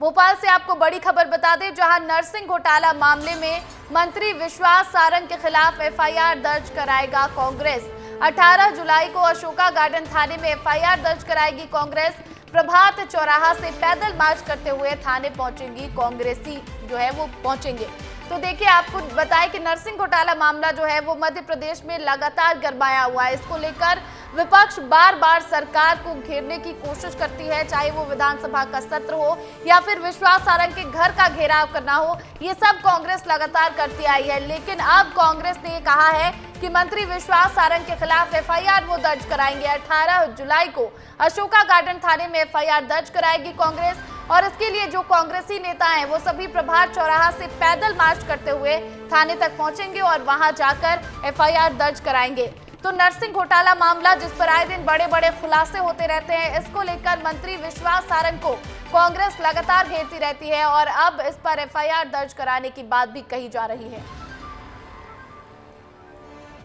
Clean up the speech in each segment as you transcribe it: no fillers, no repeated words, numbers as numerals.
भोपाल से आपको बड़ी खबर बता दें, जहां नर्सिंग घोटाला मामले में मंत्री विश्वास सारंग के खिलाफ एफआईआर दर्ज कराएगा कांग्रेस। 18 जुलाई को अशोका गार्डन थाने में एफआईआर दर्ज कराएगी कांग्रेस। प्रभात चौराहा से पैदल मार्च करते हुए थाने पहुंचेंगी कांग्रेसी जो है वो पहुंचेंगे। तो देखिए, आपको बताएं कि नर्सिंग घोटाला मामला जो है वो मध्य प्रदेश में लगातार गरमाया हुआ है। इसको लेकर विपक्ष बार बार सरकार को घेरने की कोशिश करती है, चाहे वो विधानसभा का सत्र हो या फिर विश्वास सारंग के घर का घेराव करना हो। ये सब कांग्रेस लगातार करती आई है, लेकिन अब कांग्रेस ने ये कहा है कि मंत्री विश्वास सारंग के खिलाफ एफआईआर वो दर्ज कराएंगे। 18 जुलाई को अशोका गार्डन थाने में एफआईआर दर्ज कराएगी कांग्रेस, और इसके लिए जो कांग्रेसी नेता हैं वो सभी प्रभात चौराहा से पैदल मार्च करते हुए थाने तक पहुंचेंगे और वहां जाकर एफआईआर दर्ज कराएंगे। तो नर्सिंग घोटाला मामला, जिस पर आए दिन बड़े बड़े खुलासे होते रहते हैं, इसको लेकर मंत्री विश्वास सारंग को कांग्रेस लगातार घेरती रहती है और अब इस पर एफआईआर दर्ज कराने की बात भी कही जा रही है।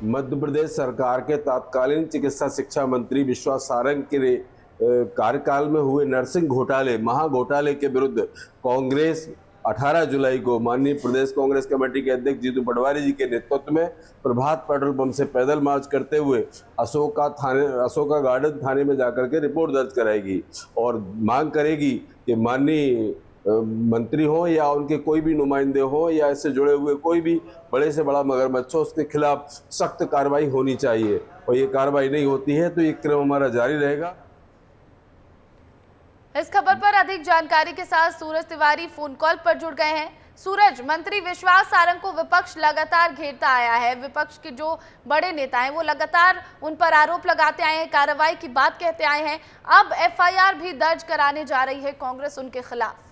मध्य प्रदेश सरकार के तत्कालीन चिकित्सा शिक्षा मंत्री विश्वास सारंग के कार्यकाल में हुए नर्सिंग घोटाले, महाघोटाले के विरुद्ध कांग्रेस 18 जुलाई को माननीय प्रदेश कांग्रेस कमेटी के अध्यक्ष जीतू पटवारी जी के नेतृत्व में प्रभात पेट्रोल पंप से पैदल मार्च करते हुए अशोका गार्डन थाने में जाकर के रिपोर्ट दर्ज कराएगी और मांग करेगी कि माननीय मंत्री हो या उनके कोई भी नुमाइंदे हो या इससे जुड़े हुए कोई भी बड़े से बड़ा मगरमच्छ हो, उसके खिलाफ सख्त कार्रवाई होनी चाहिए। और ये कार्रवाई नहीं होती है तो ये क्रम हमारा जारी रहेगा। इस खबर पर अधिक जानकारी के साथ सूरज तिवारी फोन कॉल पर जुड़ गए हैं। सूरज, मंत्री विश्वास सारंग को विपक्ष लगातार घेरता आया है। विपक्ष के जो बड़े नेता हैं वो लगातार उन पर आरोप लगाते आए हैं, कार्रवाई की बात कहते आए हैं। अब एफआईआर भी दर्ज कराने जा रही है कांग्रेस उनके खिलाफ।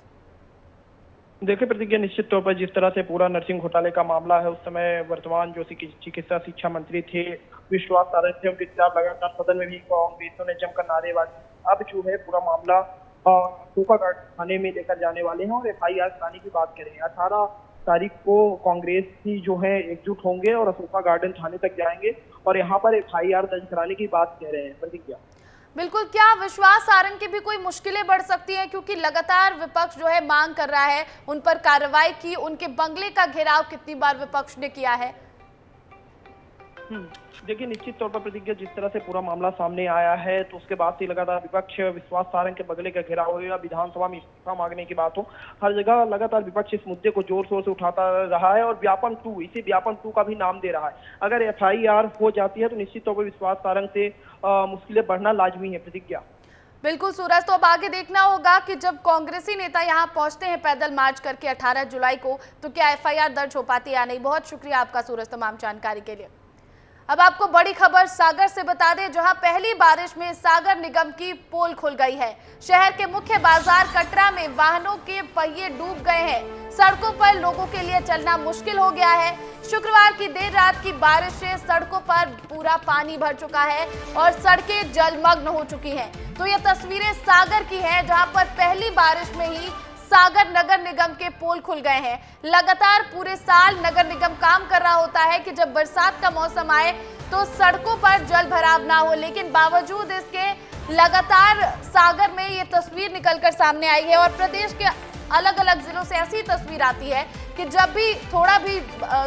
देखिए प्रतिज्ञा, निश्चित तौर पर जिस तरह से पूरा नर्सिंग घोटाले का मामला है, उस समय वर्तमान जो चिकित्सा शिक्षा मंत्री थे विश्वास सारंग थे, उनके खिलाफ लगातार सदन में भी कांग्रेसियों ने जमकर नारेबाजी। अब जो है पूरा मामला अशोका गार्डन थाने में लेकर जाने वाले हैं और एफआईआर कराने की बात करें। 18 तारीख को कांग्रेस की जो है एकजुट होंगे और अशोका गार्डन थाने तक जाएंगे और यहाँ पर एफआईआर दर्ज कराने की बात कह रहे हैं। प्रतिज्ञा, बिल्कुल, क्या विश्वास सारंग की भी कोई मुश्किलें बढ़ सकती हैं, क्योंकि लगातार विपक्ष जो है मांग कर रहा है उन पर कार्रवाई की। उनके बंगले का घेराव कितनी बार विपक्ष ने किया है? देखिए, निश्चित तौर पर प्रतिज्ञा, जिस तरह से पूरा मामला सामने आया है तो उसके बाद से लगातार विपक्ष विश्वास सारंग के बगले का घेराव हो या विधानसभा में इस्तीफा मांगने की बात हो, हर जगह लगातार विपक्ष इस मुद्दे को जोर शोर से उठाता रहा है और व्यापम 2, इसे व्यापम 2 का भी नाम दे रहा है। अगर एफआईआर हो जाती है तो निश्चित तौर पर विश्वास सारंग से मुश्किलें बढ़ना लाजमी है। प्रतिज्ञा, बिल्कुल सूरज, तो अब आगे देखना होगा कि जब कांग्रेसी नेता यहां पहुंचते हैं पैदल मार्च करके 18 जुलाई को, तो क्या एफआईआर दर्ज हो पाती है या नहीं। बहुत शुक्रिया आपका सूरज तमाम जानकारी के लिए। अब आपको बड़ी खबर सागर से बता दें, जहां पहली बारिश में सागर निगम की पोल खुल गई है। शहर के मुख्य बाजार कटरा में वाहनों के पहिए डूब गए हैं। सड़कों पर लोगों के लिए चलना मुश्किल हो गया है। शुक्रवार की देर रात की बारिश से सड़कों पर पूरा पानी भर चुका है और सड़कें जलमग्न हो चुकी हैं। तो ये तस्वीरें सागर की हैं, जहां पर पहली बारिश में ही सागर नगर निगम के पोल खुल गए हैं। लगातार पूरे साल नगर निगम काम कर रहा होता है कि जब बरसात का मौसम आए तो सड़कों पर जल भराव ना हो, लेकिन बावजूद इसके लगातार सागर में ये तस्वीर निकलकर सामने आई है। और प्रदेश के अलग अलग जिलों से ऐसी तस्वीर आती है कि जब भी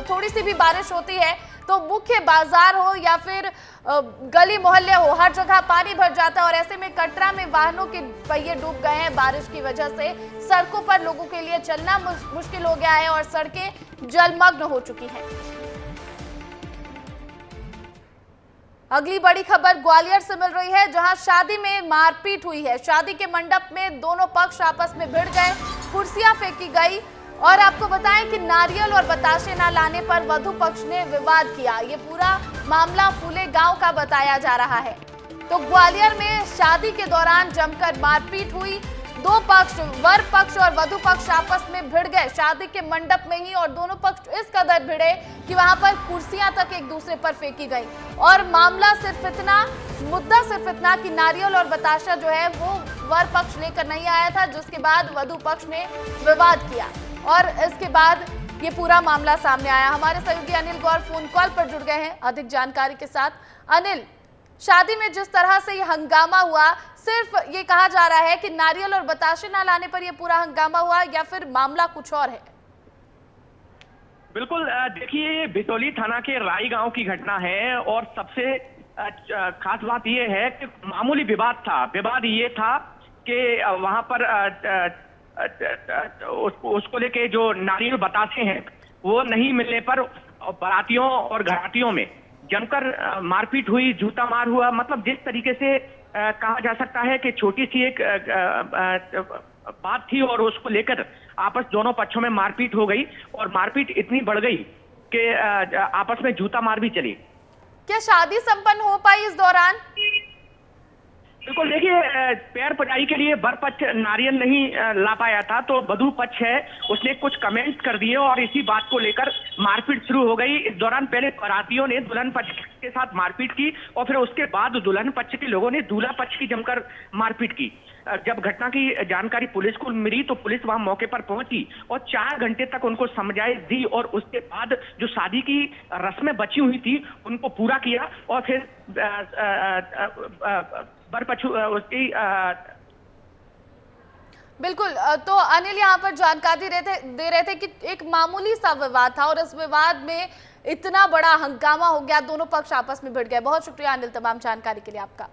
थोड़ी सी भी बारिश होती है तो मुख्य बाजार हो या फिर गली मोहल्ले हो, हर जगह पानी भर जाता है। और ऐसे में कटरा में वाहनों के पहिए डूब गए हैं। बारिश की वजह से सड़कों पर लोगों के लिए चलना मुश्किल हो गया है और सड़कें जलमग्न हो चुकी हैं। अगली बड़ी खबर ग्वालियर से मिल रही है, जहां शादी में मारपीट हुई है। शादी के मंडप में दोनों पक्ष आपस में भिड़ गए, कुर्सियां फेंकी गई और आपको बताएं कि नारियल और बताशे न लाने पर वधु पक्ष ने विवाद किया। ये पूरा मामला फूले गांव का बताया जा रहा है। तो ग्वालियर में शादी के दौरान जमकर मारपीट हुई। दो पक्ष, वर पक्ष और वधु पक्ष आपस में भिड़ गए शादी के मंडप में ही, और दोनों पक्ष इस कदर भिड़े कि वहां पर कुर्सियां तक एक दूसरे पर फेंकी गई। और मुद्दा सिर्फ इतना कि नारियल और बताशा जो है वो वर पक्ष लेकर नहीं आया था, जिसके बाद वधु पक्ष ने विवाद किया और इसके बाद ये पूरा मामला सामने आया। हमारे सहयोगी अनिल गौर फोन कॉल पर जुड़ गए हैं अधिक जानकारी के साथ। अनिल, शादी में जिस तरह से ये हंगामा हुआ, सिर्फ ये कहा जा रहा है कि नारियल और बताशे ना लाने पर ये पूरा हंगामा हुआ या फिर मामला कुछ और है? बिल्कुल, देखिए ये बिचौली थाना के राई गांव की घटना है और सबसे खास बात ये है कि मामूली विवाद था। विवाद ये था कि वहां पर उसको लेके जो नारियल बतासे हैं वो नहीं मिलने पर बारातियों और घरातियों में जमकर मारपीट हुई, जूता मार हुआ। मतलब जिस तरीके से कहा जा सकता है कि छोटी सी एक बात थी और उसको लेकर आपस दोनों पक्षों में मारपीट हो गई और मारपीट इतनी बढ़ गई कि आपस में जूता मार भी चली। क्या शादी संपन्न हो पाई इस दौरान? बिल्कुल, देखिए पैर पटाई के लिए वर पक्ष नारियल नहीं ला पाया था, तो वधू पक्ष है उसने कुछ कमेंट कर दिए और इसी बात को लेकर मारपीट शुरू हो गई। इस दौरान पहले बारातियों ने दुल्हन पक्ष के साथ मारपीट की और फिर उसके बाद दुल्हन पक्ष के लोगों ने दूल्हा पक्ष की जमकर मारपीट की। जब घटना की जानकारी पुलिस को मिली तो पुलिस वहां मौके पर पहुंची और 4 घंटे तक उनको समझाइश दी और उसके बाद जो शादी की रस्में बची हुई थी उनको पूरा किया और फिर उसकी बिल्कुल, तो अनिल यहाँ पर जानकारी दे रहे थे कि एक मामूली सा विवाद था और इस विवाद में इतना बड़ा हंगामा हो गया, दोनों पक्ष आपस में भिड़ गए। बहुत शुक्रिया अनिल तमाम जानकारी के लिए आपका।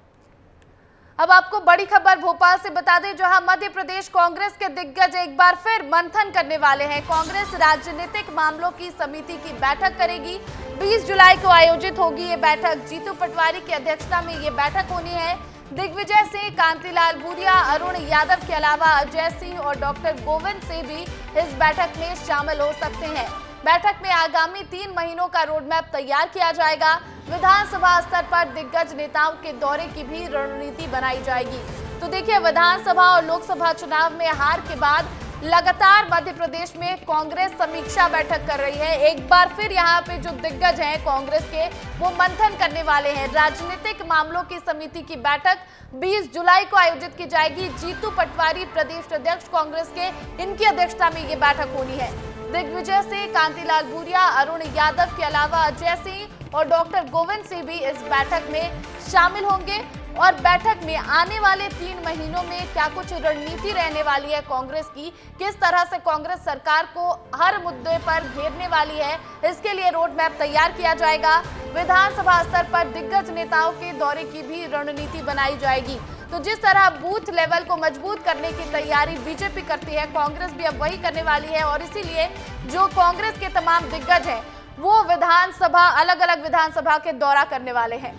अब आपको बड़ी खबर भोपाल से बता दें, जहां मध्य प्रदेश कांग्रेस के दिग्गज एक बार फिर मंथन करने वाले हैं। कांग्रेस राजनीतिक मामलों की समिति की बैठक करेगी। 20 जुलाई को आयोजित होगी ये बैठक। जीतू पटवारी की अध्यक्षता में ये बैठक होनी है। दिग्विजय सिंह, कांतिलाल भूरिया, अरुण यादव के अलावा अजय सिंह और डॉक्टर गोविंद सिंह भी इस बैठक में शामिल हो सकते हैं। बैठक में आगामी 3 महीनों का रोडमैप तैयार किया जाएगा। विधानसभा स्तर पर दिग्गज नेताओं के दौरे की भी रणनीति बनाई जाएगी। तो देखिए, विधानसभा और लोकसभा चुनाव में हार के बाद लगातार मध्य प्रदेश में कांग्रेस समीक्षा बैठक कर रही है। एक बार फिर यहाँ पे जो दिग्गज हैं कांग्रेस के, वो मंथन करने वाले हैं। राजनीतिक मामलों की समिति की बैठक 20 जुलाई को आयोजित की जाएगी। जीतू पटवारी प्रदेश अध्यक्ष कांग्रेस के, इनकी अध्यक्षता में ये बैठक होनी है। दिग्विजय सिंह, कांतिलाल भूरिया, अरुण यादव के अलावा अजय सिंह और डॉक्टर गोविंद सिंह भी इस बैठक में शामिल होंगे और बैठक में आने वाले 3 महीनों में क्या कुछ रणनीति रहने वाली है कांग्रेस की, किस तरह से कांग्रेस सरकार को हर मुद्दे पर घेरने वाली है, इसके लिए रोड मैप तैयार किया जाएगा। विधानसभा स्तर पर दिग्गज नेताओं के दौरे की भी रणनीति बनाई जाएगी। तो जिस तरह बूथ लेवल को मजबूत करने की तैयारी बीजेपी करती है, कांग्रेस भी अब वही करने वाली है और इसीलिए जो कांग्रेस के तमाम दिग्गज हैं वो विधानसभा, अलग अलग विधानसभा के दौरा करने वाले हैं।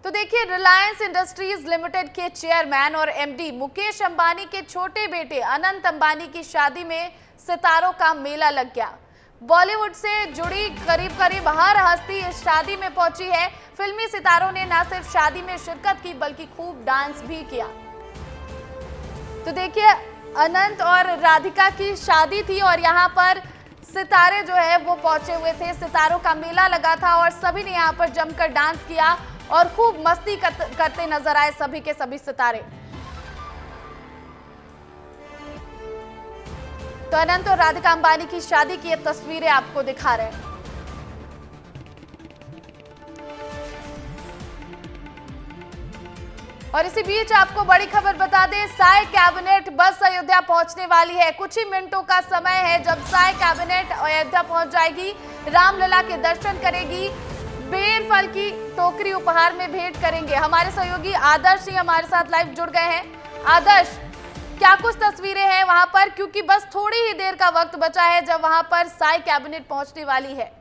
तो देखिए, रिलायंस इंडस्ट्रीज लिमिटेड के चेयरमैन और एमडी मुकेश अंबानी के छोटे बेटे अनंत अंबानी की शादी में सितारों का मेला लग गया। बॉलीवुड से जुड़ी करीब करीब हर हस्ती इस शादी में पहुंची है। फिल्मी सितारों ने न सिर्फ शादी में शिरकत की बल्कि खूब डांस भी किया। तो देखिए, अनंत और राधिका की शादी थी और यहाँ पर सितारे जो है वो पहुंचे हुए थे। सितारों का मेला लगा था और सभी ने यहाँ पर जमकर डांस किया और खूब मस्ती करते नजर आए सभी के सभी सितारे। तो अनंत और राधिका अंबानी की शादी की ये तस्वीरें आपको दिखा रहे हैं। और इसी बीच आपको बड़ी खबर बता दें, साय कैबिनेट बस अयोध्या पहुंचने वाली है। कुछ ही मिनटों का समय है जब साय कैबिनेट अयोध्या पहुंच जाएगी, रामलला के दर्शन करेगी, बेर फल की टोकरी उपहार में भेंट करेंगे। हमारे सहयोगी आदर्श सिंह हमारे साथ लाइव जुड़ गए हैं। आदर्श, क्या कुछ तस्वीरें हैं वहां पर, क्योंकि बस थोड़ी ही देर का वक्त बचा है जब वहां पर साय कैबिनेट पहुंचने वाली है।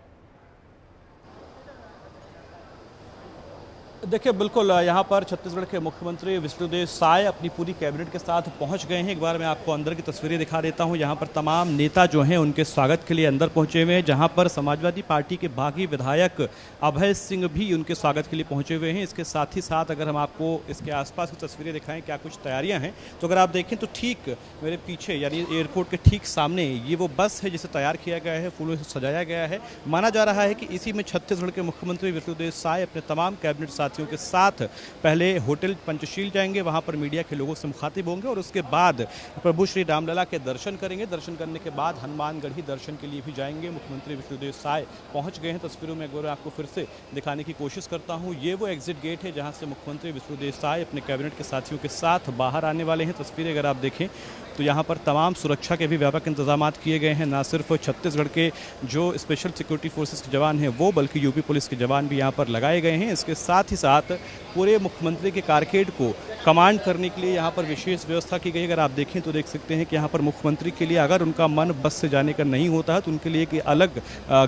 देखिए, बिल्कुल यहाँ पर छत्तीसगढ़ के मुख्यमंत्री विष्णुदेव साय अपनी पूरी कैबिनेट के साथ पहुंच गए हैं। एक बार मैं आपको अंदर की तस्वीरें दिखा देता हूं। यहाँ पर तमाम नेता जो हैं उनके स्वागत के लिए अंदर पहुंचे हुए हैं, जहां पर समाजवादी पार्टी के बागी विधायक अभय सिंह भी उनके स्वागत के लिए पहुंचे हुए हैं। इसके साथ ही साथ अगर हम आपको इसके आसपास की तस्वीरें दिखाएं क्या कुछ तैयारियाँ हैं, तो अगर आप देखें तो ठीक मेरे पीछे यानी एयरपोर्ट के ठीक सामने ये वो बस है जिसे तैयार किया गया है, फूलों से सजाया गया है। माना जा रहा है कि इसी में छत्तीसगढ़ के मुख्यमंत्री विष्णुदेव साय अपने तमाम कैबिनेट साथियों साथियों के साथ पहले होटल पंचशील जाएंगे, वहां पर मीडिया के लोगों से मुखातिब होंगे और उसके बाद प्रभु श्री रामलला के दर्शन करेंगे। दर्शन करने के बाद हनुमानगढ़ी दर्शन के लिए भी जाएंगे। मुख्यमंत्री विष्णुदेव साय पहुंच गए हैं। तस्वीरों में अगर आपको फिर से दिखाने की कोशिश करता हूं, ये वो एग्जिट गेट है जहां से मुख्यमंत्री विष्णुदेव साय अपने कैबिनेट के साथियों के साथ बाहर आने वाले हैं। तस्वीरें अगर आप देखें तो यहाँ पर तमाम सुरक्षा के भी व्यापक इंतजाम किए गए हैं। ना सिर्फ छत्तीसगढ़ के जो स्पेशल सिक्योरिटी फोर्सेस के जवान हैं वो, बल्कि यूपी पुलिस के जवान भी यहाँ पर लगाए गए हैं। इसके साथ ही साथ पूरे मुख्यमंत्री के कारकेड को कमांड करने के लिए यहाँ पर विशेष व्यवस्था की गई। अगर आप देखें तो देख सकते हैं कि यहाँ पर मुख्यमंत्री के लिए अगर उनका मन बस से जाने का नहीं होता है तो उनके लिए एक अलग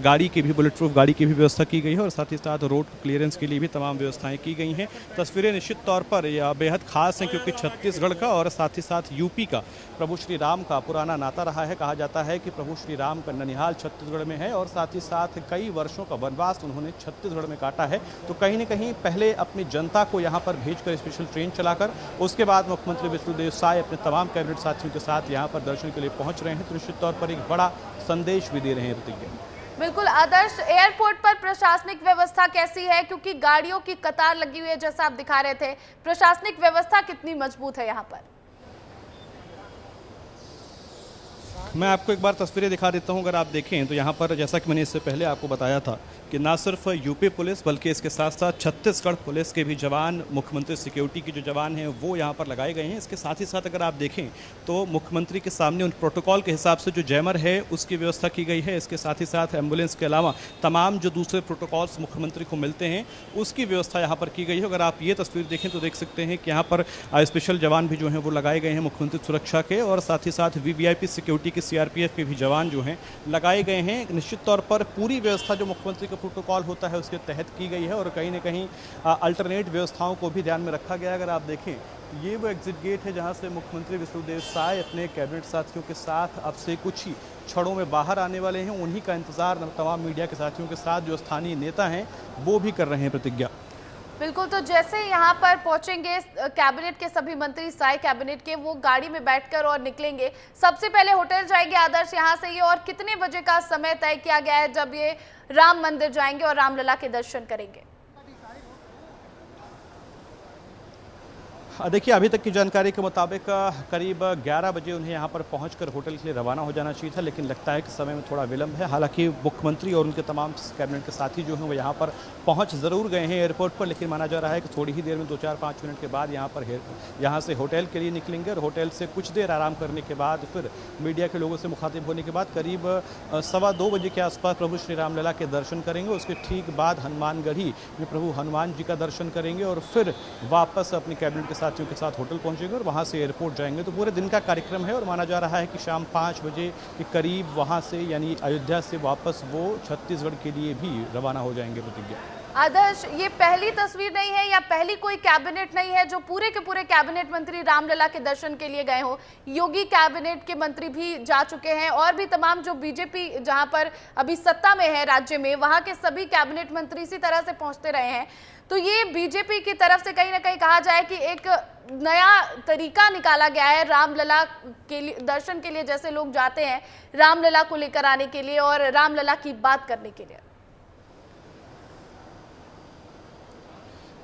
गाड़ी की भी, बुलेट प्रूफ गाड़ी की भी व्यवस्था की गई है और साथ ही साथ रोड क्लियरेंस के लिए भी तमाम व्यवस्थाएं की गई हैं। तस्वीरें निश्चित तौर पर यह बेहद खास हैं क्योंकि छत्तीसगढ़ का और साथ ही साथ यूपी का प्रभु श्री राम का पुराना नाता रहा है। कहा जाता है कि प्रभु श्री राम का ननिहाल छत्तीसगढ़ में है और साथ ही साथ कई वर्षों का वनवास उन्होंने छत्तीसगढ़ में काटा है। तो कहीं न कहीं पहले अपनी जनता को यहाँ पर भेजकर स्पेशल ट्रेन चलाकर उसके बाद मुख्यमंत्री विष्णुदेव साय अपने तमाम कैबिनेट साथियों के साथ यहाँ पर दर्शन के लिए पहुँच रहे हैं। तो निश्चित तौर पर एक बड़ा संदेश भी दे रहे हैं प्रतिज्ञा। बिल्कुल आदर्श, एयरपोर्ट पर प्रशासनिक व्यवस्था कैसी है, क्योंकि गाड़ियों की कतार लगी हुई है जैसा आप दिखा रहे थे, प्रशासनिक व्यवस्था कितनी मजबूत है यहाँ पर? मैं आपको एक बार तस्वीरें दिखा देता हूं। अगर आप देखें तो यहाँ पर जैसा कि मैंने इससे पहले आपको बताया था कि ना सिर्फ यूपी पुलिस बल्कि इसके साथ साथ छत्तीसगढ़ पुलिस के भी जवान, मुख्यमंत्री सिक्योरिटी के जो जवान हैं वो यहाँ पर लगाए गए हैं। इसके साथ ही साथ अगर आप देखें तो मुख्यमंत्री के सामने उन प्रोटोकॉल के हिसाब से जो जैमर है उसकी व्यवस्था की गई है। इसके साथ ही साथ एम्बुलेंस के अलावा तमाम जो दूसरे प्रोटोकॉल्स मुख्यमंत्री को मिलते हैं उसकी व्यवस्था यहाँ पर की गई है। अगर आप ये तस्वीर देखें तो देख सकते हैं कि यहाँ पर स्पेशल जवान भी जो हैं वो लगाए गए हैं मुख्यमंत्री सुरक्षा के और साथ ही साथ वीवीआईपी सिक्योरिटी के सीआरपीएफ के भी जवान जो हैं लगाए गए हैं। निश्चित तौर पर पूरी व्यवस्था जो मुख्यमंत्री का प्रोटोकॉल होता है उसके तहत की गई है और कहीं न कहीं अल्टरनेट व्यवस्थाओं को भी ध्यान में रखा गया है। अगर आप देखें ये वो एग्जिट गेट है जहां से मुख्यमंत्री विष्णुदेव साय अपने कैबिनेट साथियों के साथ अब से कुछ ही क्षणों में बाहर आने वाले हैं। उन्हीं का इंतजार तमाम मीडिया के साथियों के साथ जो स्थानीय नेता हैं वो भी कर रहे हैं। प्रतिज्ञा बिल्कुल, तो जैसे यहाँ पर पहुंचेंगे कैबिनेट के सभी मंत्री, साय कैबिनेट के, वो गाड़ी में बैठकर और निकलेंगे। सबसे पहले होटल जाएंगे आदर्श यहाँ से, ये और कितने बजे का समय तय किया गया है जब ये राम मंदिर जाएंगे और रामलला के दर्शन करेंगे? देखिए अभी तक की जानकारी के मुताबिक करीब 11 बजे उन्हें यहाँ पर पहुंचकर होटल के लिए रवाना हो जाना चाहिए था, लेकिन लगता है कि समय में थोड़ा विलंब है। हालांकि मुख्यमंत्री और उनके तमाम कैबिनेट के साथी जो हैं वो यहाँ पर पहुंच ज़रूर गए हैं एयरपोर्ट पर, लेकिन माना जा रहा है कि थोड़ी ही देर में 2-4-5 मिनट के बाद यहाँ से होटल के लिए निकलेंगे और होटल से कुछ देर आराम करने के बाद फिर मीडिया के लोगों से मुखातिब होने के बाद करीब 2:15 बजे के आसपास प्रभु श्री रामलला के दर्शन करेंगे। उसके ठीक बाद हनुमानगढ़ी में प्रभु हनुमान जी का दर्शन करेंगे और फिर वापस अपने कैबिनेट के साथियों के साथ होटल पहुंचेंगे और वहां से एयरपोर्ट जाएंगे। तो पूरे दिन का कार्यक्रम है और माना जा रहा है कि शाम 5 बजे के करीब वहां से यानी अयोध्या से वापस वो छत्तीसगढ़ के लिए भी रवाना हो जाएंगे। प्रतिज्ञा आदर्श, ये पहली तस्वीर नहीं है या पहली कोई कैबिनेट नहीं है जो पूरे के पूरे कैबिनेट मंत्री रामलला के दर्शन के लिए गए हो। योगी कैबिनेट के मंत्री भी जा चुके हैं और भी तमाम जो बीजेपी जहां पर अभी सत्ता में है राज्य में, वहां के सभी कैबिनेट मंत्री इसी तरह से पहुंचते रहे हैं। तो ये बीजेपी की तरफ से कहीं ना कहीं कहा जाए कि एक नया तरीका निकाला गया है रामलला के लिए दर्शन के लिए, जैसे लोग जाते हैं रामलला को लेकर आने के लिए और रामलला की बात करने के लिए।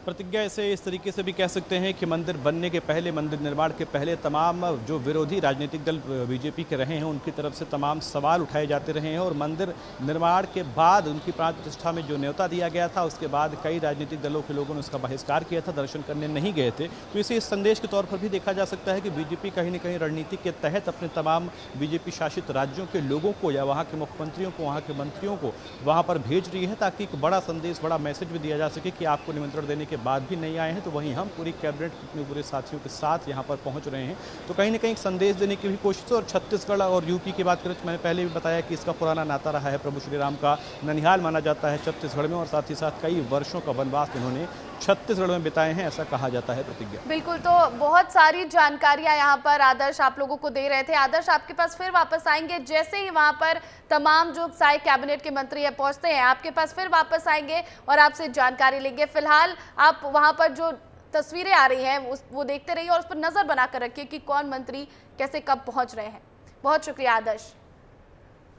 प्रतिज्ञा इसे इस तरीके से भी कह सकते हैं कि मंदिर बनने के पहले, मंदिर निर्माण के पहले तमाम जो विरोधी राजनीतिक दल बीजेपी के रहे हैं उनकी तरफ से तमाम सवाल उठाए जाते रहे हैं और मंदिर निर्माण के बाद उनकी प्राण प्रतिष्ठा में जो न्योता दिया गया था उसके बाद कई राजनीतिक दलों के लोगों ने उसका बहिष्कार किया था, दर्शन करने नहीं गए थे। तो इसे इस संदेश के तौर पर भी देखा जा सकता है कि बीजेपी कहीं न कहीं रणनीति के तहत अपने तमाम बीजेपी शासित राज्यों के लोगों को या वहाँ के मुख्यमंत्रियों को, वहाँ के मंत्रियों को वहाँ पर भेज रही है ताकि एक बड़ा संदेश, बड़ा मैसेज भी दिया जा सके कि आपको निमंत्रण देने के बाद भी नहीं आए हैं तो वहीं हम पूरी कैबिनेट अपने पूरे साथियों के साथ यहाँ पर पहुँच रहे हैं। तो कहीं ना कहीं संदेश देने की भी कोशिश है। और छत्तीसगढ़ और यूपी की बात करें तो मैंने पहले भी बताया कि इसका पुराना नाता रहा है, प्रभु श्री राम का ननिहाल माना जाता है छत्तीसगढ़ में और साथ ही साथ कई वर्षों का वनवास उन्होंने छत्तीसगढ़ में बिताए हैं, ऐसा कहा जाता है। प्रतिज्ञा बिल्कुल, तो बहुत सारी जानकारियां यहाँ पर आदर्श आप लोगों को दे रहे थे। आदर्श, आपके पास फिर वापस आएंगे जैसे ही वहां पर तमाम जो साय कैबिनेट के मंत्री है पहुंचते हैं, आपके पास फिर वापस आएंगे और आपसे जानकारी लेंगे। फिलहाल आप वहां पर जो तस्वीरें आ रही हैं वो देखते रहिए और उस पर नजर बनाकर रखिए कि कौन मंत्री कैसे कब पहुंच रहे हैं। बहुत शुक्रिया आदर्श।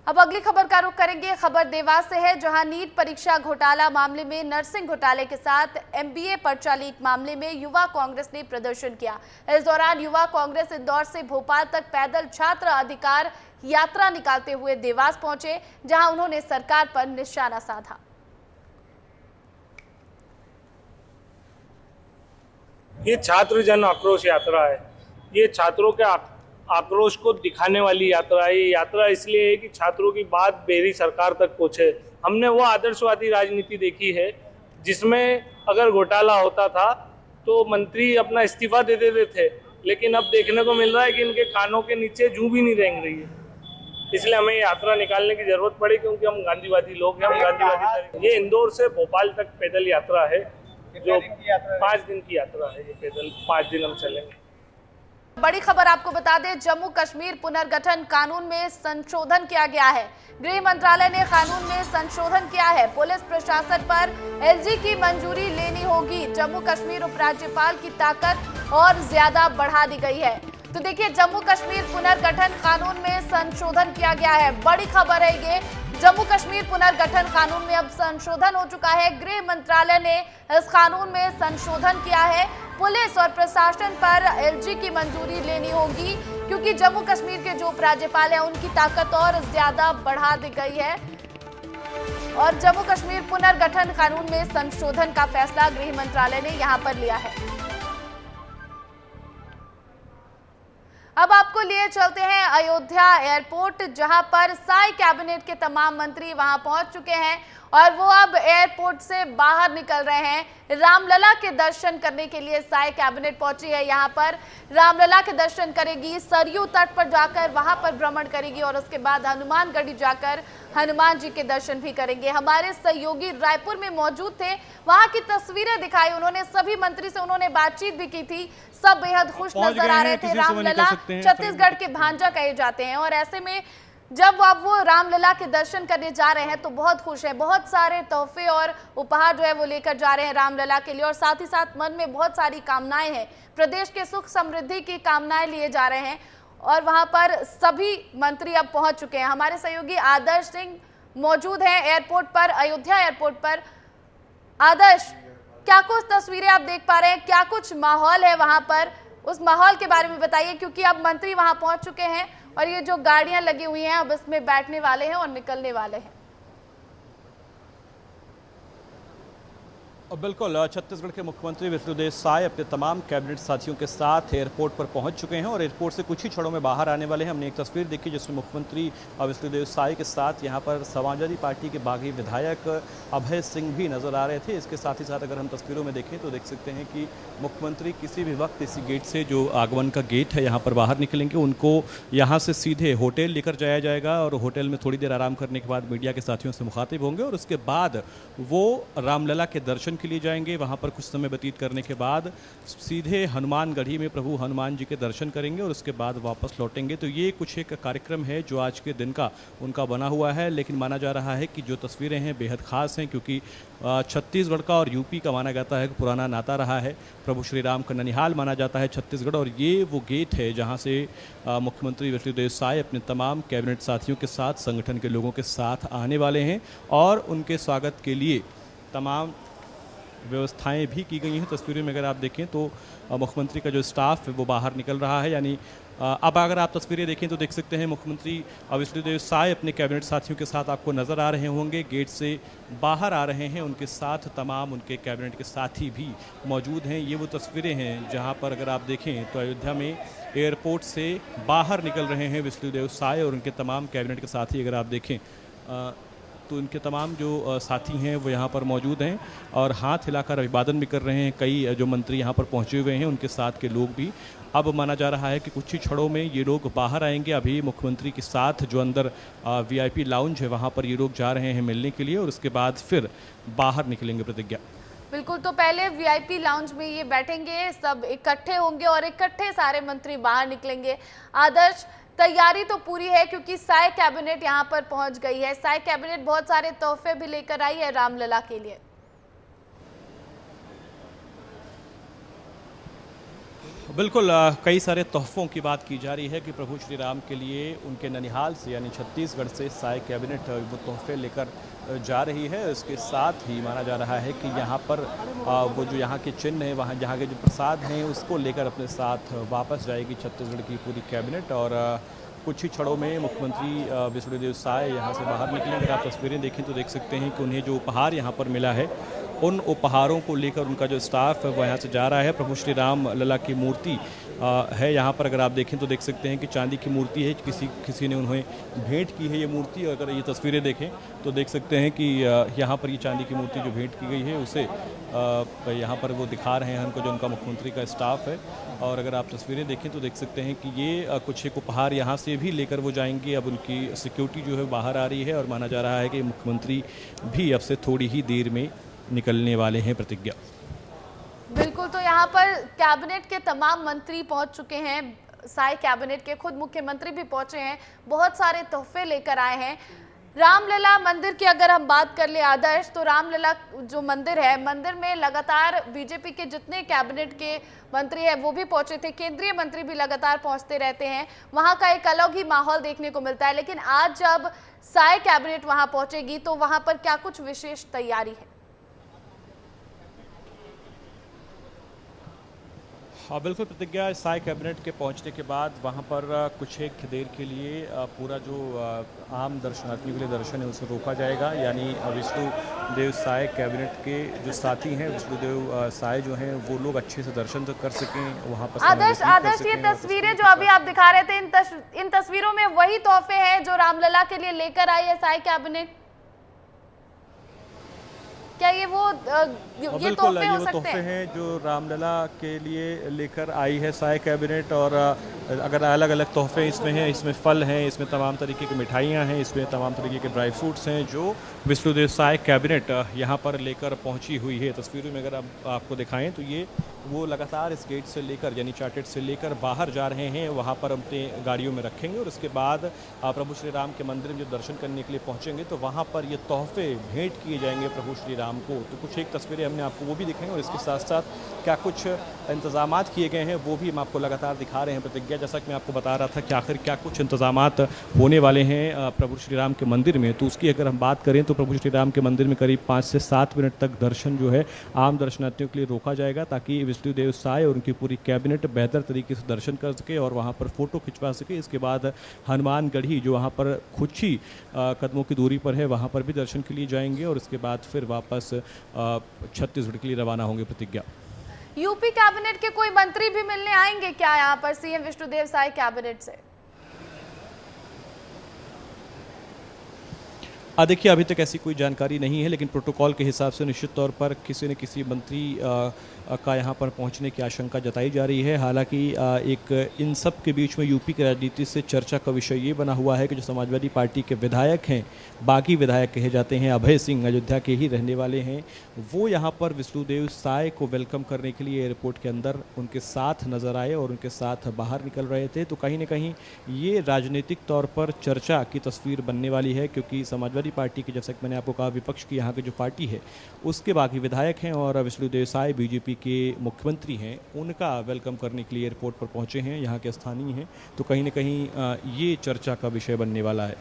अब अगली खबर का रुख करेंगे। खबर देवास से है, जहां नीट परीक्षा घोटाला मामले में नर्सिंग घोटाले के साथ एमबीए पर्चा लीक मामले में युवा कांग्रेस ने प्रदर्शन किया। इस दौरान युवा कांग्रेस इंदौर से भोपाल तक पैदल छात्र अधिकार यात्रा निकालते हुए देवास पहुंचे, जहां उन्होंने सरकार पर निशाना साधा। ये छात्र जन आक्रोश यात्रा है। ये छात्रों के आक्रोश को दिखाने वाली यात्रा है। ये यात्रा इसलिए है कि छात्रों की बात बेरी सरकार तक पहुंचे। हमने वो आदर्शवादी राजनीति देखी है जिसमें अगर घोटाला होता था तो मंत्री अपना इस्तीफा दे देते थे, लेकिन अब देखने को मिल रहा है कि इनके कानों के नीचे जूं भी नहीं रेंग रही है। इसलिए हमें यात्रा निकालने की जरूरत पड़ी, क्योंकि हम गांधीवादी लोग हैं। हम गांधीवादी। ये इंदौर से भोपाल तक पैदल यात्रा है, जो 5 दिन की यात्रा है। ये पैदल 5 दिन हम चलेंगे। बड़ी खबर आपको बता दें, जम्मू कश्मीर पुनर्गठन कानून में संशोधन किया गया है। गृह मंत्रालय ने कानून में संशोधन किया है। पुलिस प्रशासन पर एलजी की मंजूरी लेनी होगी। जम्मू कश्मीर उपराज्यपाल की ताकत और ज्यादा बढ़ा दी गई है। तो देखिए, जम्मू कश्मीर पुनर्गठन कानून में संशोधन किया गया है। बड़ी खबर है ये, जम्मू कश्मीर पुनर्गठन कानून में अब संशोधन हो चुका है। गृह मंत्रालय ने इस कानून में संशोधन किया है। पुलिस और प्रशासन पर एलजी की मंजूरी लेनी होगी, क्योंकि जम्मू कश्मीर के जो उपराज्यपाल हैं उनकी ताकत और ज्यादा बढ़ा दी गई है। और जम्मू कश्मीर पुनर्गठन कानून में संशोधन का फैसला गृह मंत्रालय ने यहां पर लिया है। अब आपको लिए चलते हैं अयोध्या एयरपोर्ट, जहां पर साई कैबिनेट के तमाम मंत्री वहां पहुंच चुके हैं और वो अब एयरपोर्ट से बाहर निकल रहे हैं। रामलला के दर्शन करने के लिए साई कैबिनेट पहुंची है। यहां पर रामलला के दर्शन करेगी, सरयू तट पर जाकर वहां पर भ्रमण करेगी और उसके बाद हनुमानगढ़ी जाकर हनुमान जी के दर्शन भी करेंगे। हमारे सहयोगी रायपुर में मौजूद थे, वहां की तस्वीरें दिखाई उन्होंने। सभी मंत्री से उन्होंने बातचीत भी की थी। सब बेहद खुश नजर आ रहे थे। रामलला छत्तीसगढ़ के भांजा कहे जाते हैं और ऐसे में जब अब वो रामलला के दर्शन करने जा रहे हैं तो बहुत खुश है। बहुत सारे तोहफे और उपहार जो है वो लेकर जा रहे हैं रामलला के लिए, और साथ ही साथ मन में बहुत सारी कामनाएं हैं। प्रदेश के सुख समृद्धि की कामनाएं लिए जा रहे हैं और वहां पर सभी मंत्री अब पहुंच चुके हैं। हमारे सहयोगी आदर्श सिंह मौजूद हैं एयरपोर्ट पर, अयोध्या एयरपोर्ट पर। आदर्श, क्या कुछ तस्वीरें आप देख पा रहे हैं, क्या कुछ माहौल है वहां पर, उस माहौल के बारे में बताइए, क्योंकि अब मंत्री वहां पहुंच चुके हैं और ये जो गाड़ियां लगी हुई हैं अब इसमें बैठने वाले हैं और निकलने वाले हैं। और बिल्कुल, छत्तीसगढ़ के मुख्यमंत्री विष्णुदेव साय अपने तमाम कैबिनेट साथियों के साथ एयरपोर्ट पर पहुंच चुके हैं और एयरपोर्ट से कुछ ही क्षणों में बाहर आने वाले हैं। हमने एक तस्वीर देखी जिसमें मुख्यमंत्री विष्णुदेव साय के साथ यहां पर समाजवादी पार्टी के बागी विधायक अभय सिंह भी नजर आ रहे थे। इसके साथ ही साथ अगर हम तस्वीरों में देखें तो देख सकते हैं कि मुख्यमंत्री किसी भी वक्त इसी गेट से, जो आगमन का गेट है, यहाँ पर बाहर निकलेंगे। उनको यहाँ से सीधे होटल लेकर जाया जाएगा और होटल में थोड़ी देर आराम करने के बाद मीडिया के साथियों से मुखातिब होंगे और उसके बाद वो रामलला के दर्शन के लिए जाएंगे। वहां पर कुछ समय व्यतीत करने के बाद सीधे हनुमानगढ़ी में प्रभु हनुमान जी के दर्शन करेंगे और उसके बाद वापस लौटेंगे। तो ये कुछ एक कार्यक्रम है जो आज के दिन का उनका बना हुआ है, लेकिन माना जा रहा है कि जो तस्वीरें हैं बेहद खास हैं, क्योंकि छत्तीसगढ़ का और यूपी का माना जाता है कि पुराना नाता रहा है। प्रभु श्री राम का ननिहाल माना जाता है छत्तीसगढ़, और ये वो गेट है जहाँ से मुख्यमंत्री विष्णुदेव साय अपने तमाम कैबिनेट साथियों के साथ, संगठन के लोगों के साथ आने वाले हैं और उनके स्वागत के लिए तमाम व्यवस्थाएं भी की गई हैं। तस्वीरों में अगर आप देखें तो मुख्यमंत्री का जो स्टाफ है वो बाहर निकल रहा है। यानी अब अगर आप तस्वीरें देखें तो देख सकते हैं मुख्यमंत्री विष्णुदेव साय अपने कैबिनेट साथियों के साथ आपको नज़र आ रहे होंगे। गेट से बाहर आ रहे हैं, उनके साथ तमाम उनके कैबिनेट के साथी भी मौजूद हैं। ये वो तस्वीरें हैं जहां पर अगर आप देखें तो अयोध्या में एयरपोर्ट से बाहर निकल रहे हैं विष्णुदेव साय और उनके तमाम कैबिनेट के साथी। अगर आप देखें तो उनके तमाम जो साथी हैं वो यहाँ पर मौजूद हैं और हाथ हिलाकर अभिवादन भी कर रहे हैं। कई जो मंत्री यहाँ पर पहुँचे हुए हैं उनके साथ के लोग भी। अब माना जा रहा है कि कुछ ही क्षणों में ये लोग बाहर आएंगे। अभी मुख्यमंत्री के साथ जो अंदर वीआईपी लाउंज है वहाँ पर ये लोग जा रहे हैं मिलने के लिए और उसके बाद फिर बाहर निकलेंगे। प्रतिज्ञा बिल्कुल, तो पहले वीआईपी लाउंज में ये बैठेंगे, सब इकट्ठे होंगे और इकट्ठे सारे मंत्री बाहर निकलेंगे। आदर्श, तैयारी तो पूरी है क्योंकि साय कैबिनेट यहाँ पर पहुंच गई है। साय कैबिनेट बहुत सारे तोहफे भी लेकर आई है रामलला के लिए। बिल्कुल कई सारे तोहफ़ों की बात की जा रही है कि प्रभु श्री राम के लिए उनके ननिहाल से यानी छत्तीसगढ़ से साय कैबिनेट वो तोहफे लेकर जा रही है। इसके साथ ही माना जा रहा है कि यहाँ पर वो जो यहाँ के चिन्ह हैं, वहाँ जहाँ के जो प्रसाद हैं उसको लेकर अपने साथ वापस जाएगी छत्तीसगढ़ की पूरी कैबिनेट। और कुछ ही क्षणों में मुख्यमंत्री विष्णुदेव साय यहाँ से बाहर निकलेंगे। अगर आप तस्वीरें देखें तो देख सकते हैं कि उन्हें जो उपहार यहाँ पर मिला है उन उपहारों को लेकर उनका जो स्टाफ है वो यहाँ से जा रहा है। प्रभु श्री राम लला की मूर्ति है यहाँ पर, अगर आप देखें तो देख सकते हैं कि चांदी की मूर्ति है, किसी ने उन्हें भेंट की है ये मूर्ति। अगर ये तस्वीरें देखें तो देख सकते हैं कि यहाँ पर ये चांदी की मूर्ति जो भेंट की गई है उसे यहाँ पर वो दिखा रहे हैं उनको, जो उनका मुख्यमंत्री का स्टाफ है। और अगर आप तस्वीरें देखें तो देख सकते हैं कि ये कुछ एक उपहार यहाँ से भी लेकर वो जाएंगे। अब उनकी सिक्योरिटी जो है बाहर आ रही है और माना जा रहा है कि मुख्यमंत्री भी अब से थोड़ी ही देर में निकलने वाले हैं। प्रतिज्ञा बिल्कुल, तो यहाँ पर कैबिनेट के तमाम मंत्री पहुंच चुके हैं, साय कैबिनेट के खुद मुख्यमंत्री भी पहुंचे हैं, बहुत सारे तोहफे लेकर आए हैं। रामलला मंदिर की अगर हम बात कर ले आदर्श, तो रामलला जो मंदिर है, मंदिर में लगातार बीजेपी के जितने कैबिनेट के मंत्री हैं वो भी पहुंचे थे, केंद्रीय मंत्री भी लगातार पहुंचते रहते हैं, वहां का एक अलग ही माहौल देखने को मिलता है। लेकिन आज जब साय कैबिनेट वहां पहुंचेगी तो वहां पर क्या कुछ विशेष तैयारी है? हाँ बिल्कुल प्रतिज्ञा, साय कैबिनेट के पहुंचने के बाद वहां पर कुछ एक देर के लिए पूरा जो आम दर्शनार्थियों के लिए दर्शन है उसे रोका जाएगा। यानी विष्णुदेव साय कैबिनेट के जो साथी हैं, विष्णुदेव साय जो हैं वो लोग अच्छे से दर्शन कर सकें वहां पर। आदर्श ये तस्वीरें जो अभी आप दिखा रहे थे, इन तस्वीरों में वही तोहफे हैं जो रामलला के लिए लेकर आई है साय कैबिनेट? क्या ये वो ये तोहफे हो सकते हैं जो रामलला के लिए लेकर आई है साय कैबिनेट? और अगर अलग अलग तोहफे इसमें हैं, इसमें फल हैं, इसमें तमाम तरीके की मिठाइयाँ हैं, इसमें तमाम तरीके के ड्राई फ्रूट्स हैं जो विष्णुदेव साय कैबिनेट यहाँ पर लेकर पहुँची हुई है। तस्वीरों में अगर आपको दिखाएं तो ये वो लगातार इस गेट से लेकर यानी चार्टेड से लेकर बाहर जा रहे हैं, वहाँ पर अपने गाड़ियों में रखेंगे और उसके बाद प्रभु श्री राम के मंदिर में जब दर्शन करने के लिए पहुँचेंगे तो वहाँ पर ये तोहफे भेंट किए जाएंगे प्रभु श्री राम को। तो कुछ एक तस्वीरें हमने आपको वो भी दिखाएंगे और इसके साथ साथ क्या कुछ इंतजामात किए गए हैं वो भी हम आपको लगातार दिखा रहे हैं। प्रतिज्ञा, जैसा कि मैं आपको बता रहा था कि आखिर क्या कुछ इंतजामात होने वाले हैं प्रभु श्री राम के मंदिर में, तो उसकी अगर हम बात करें तो प्रभु श्री राम के मंदिर में करीब 5 से 7 मिनट तक दर्शन जो है आम दर्शनार्थियों के लिए रोका जाएगा, ताकि विष्णुदेव साय और उनकी पूरी कैबिनेट बेहतर तरीके से दर्शन कर सके और वहाँ पर फोटो खिंचवा सके। इसके बाद हनुमानगढ़ी जो वहाँ पर कुछ ही कदमों की दूरी पर है वहाँ पर भी दर्शन के लिए जाएंगे और उसके बाद फिर वापस छत्तीसगढ़ के लिए रवाना होंगे। प्रतिज्ञा, यूपी कैबिनेट के कोई मंत्री भी मिलने आएंगे क्या यहाँ पर सीएम विष्णुदेव साय कैबिनेट से? देखिए अभी तक ऐसी कोई जानकारी नहीं है, लेकिन प्रोटोकॉल के हिसाब से निश्चित तौर पर किसी न किसी मंत्री का यहाँ पर पहुँचने की आशंका जताई जा रही है। हालांकि एक इन सब के बीच में यूपी की राजनीति से चर्चा का विषय ये बना हुआ है कि जो समाजवादी पार्टी के विधायक हैं, बागी विधायक कहे जाते हैं, अभय सिंह अयोध्या के ही रहने वाले हैं, वो यहाँ पर विष्णुदेव साय को वेलकम करने के लिए एयरपोर्ट के अंदर उनके साथ नजर आए और उनके साथ बाहर निकल रहे थे। तो कहीं ना कहीं ये राजनीतिक तौर पर चर्चा की तस्वीर बनने वाली है, क्योंकि समाजवादी पार्टी की, जैसा कि मैंने आपको कहा, विपक्ष की यहाँ की जो पार्टी है उसके बागी विधायक हैं और विष्णुदेव साय बीजेपी के मुख्यमंत्री हैं, उनका वेलकम करने के लिए एयरपोर्ट पर पहुंचे हैं, यहाँ के स्थानीय हैं। तो कहीं ना कहीं ये चर्चा का विषय बनने वाला है।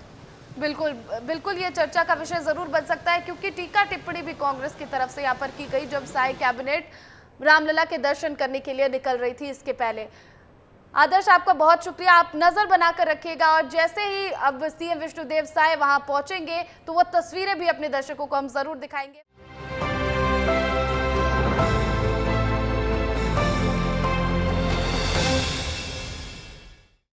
बिल्कुल बिल्कुल, ये चर्चा का विषय जरूर बन सकता है, क्योंकि टीका टिप्पणी भी कांग्रेस की तरफ से यहाँ पर की गई जब साय कैबिनेट रामलला के दर्शन करने के लिए निकल रही थी इसके पहले। आदर्श, आपका बहुत शुक्रिया, आप नजर बनाकर रखिएगा और जैसे ही अब सीएम विष्णुदेव साय वहां पहुंचेंगे तो वो तस्वीरें भी अपने दर्शकों को हम जरूर दिखाएंगे।